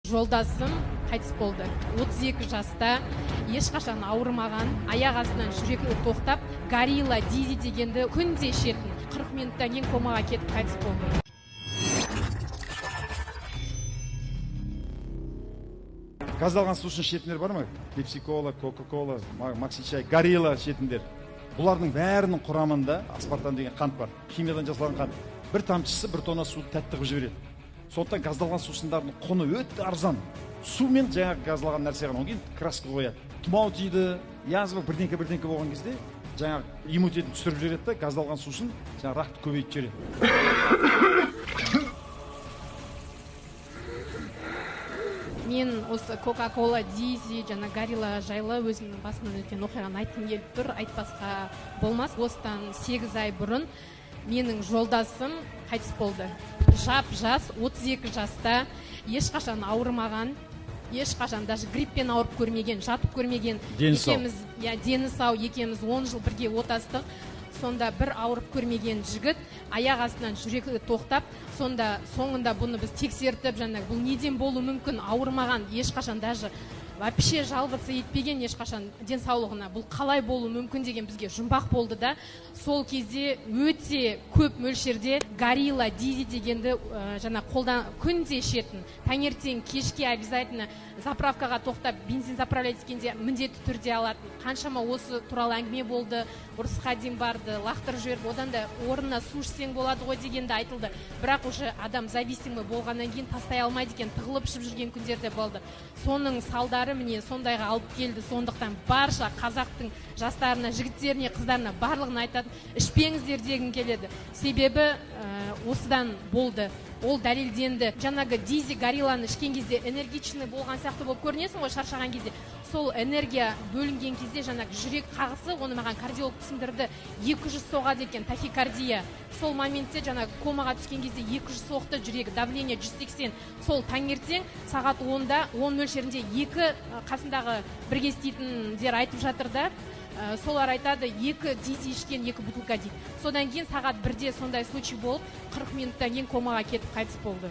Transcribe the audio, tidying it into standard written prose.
Жолдасым қайтыс болды. 32 жаста, ешқашан ауырмаған, аяқ астынан жүрегі тоқтап, горилла дизи дегенді күнде ішетін. 40 минуттан кейін комаға кетіп қайтыс болды. Газдалған сусын ішетіндер бар ма? Пепси-кола, кока-кола, макси-чай, горилла ішетіндер. Бұлардың бәрінің құрамында аспартан деген қант бар. Химиядан жасалған қант. Bir тамшысы бір тонна суды тәтті қылып жібереді. Сондықтан газдалған сусындардың құны өте арзан. Су мен жаңағы газдалған нәрсе ғана, одан кейін краска қояды. Тұмау тиді, язва бірдеңке болған кезде жаңағы иммунитетін түсіріп жібереді да, газдалған сусын жаңағы рақты көбейтіп жібереді. Мен осы кока-кола, дизи, жаңа горилла жайлы өзімнің басымнан өткен оқиғаны айтқым келіп тұр, айтпасқа болмас. Осыдан 8 ай бұрын менің жолдасым қайтыс болды. Жап-жас, 32 жаста, ешқашан ауырмаған, ешқашан даже гриппен ауырып көрмеген, жатып көрмеген. Дені сау, екеуміз 10 жыл бірге отастық. Сонда бір ауырып көрмеген жігіт аяқ астынан жүрегі тоқтап, сонда соңында бұны біз тексертіп, бұл неден болуы мүмкін, ауырмаған, ешқашан даже вообще жалғысы етпеген, ешқашан денсаулығына бұл қалай болуы мүмкін деген бізге жұмбақ болды да. Сол кезде өте көп мөлшерде горилла дизи дегенді қолдан күнде ішетін. Таңертең кешке обязательно заправкаға тоқтап бензин заправлять еткенде міндетті түрде алатын. Қаншама осы туралы әңгіме болды, ұрысқа дейін барды, лақтырып жіберіп, одан да орнына су ішсең болады ғой дегенді айтылды. Бірақ уже адам зависимый болғаннан кейін тастай алмайды екен, тығылып ішіп жүрген күндерде болды. Соның салдары міне сондайға алып келді. Сондықтан барша қазақтың жастарына, жігіттеріне, қыздарына барлығына айтатын, ішпеңіздер дегім келеді. Себебі осыдан болды. Ол дәлелденді. Жаңағы дизи горилланы ішкен кезде энергичный болған сияқты болып көрінесің ғой, шаршаған кезде. Сол энергия бөлінген кезде жаңағы жүрек қағысы, оны маған кардиолог түсіндірді, 200 соғады екен, тахикардия. Сол моментте жаңағы комаға түскен кезде 200 соқты жүрегі, давление 180. Сол таңертең сағат 10-да 10 мөлшерінде екі қасындағы бірге істейтіндер айтып жатыр да. Солар айтады, 2 дизи ішкен, 2 бутылка дейді. Содан кейін сағат 1-де сондай случай болып, 40 минуттан кейін комаға кетіп қайтыс болды.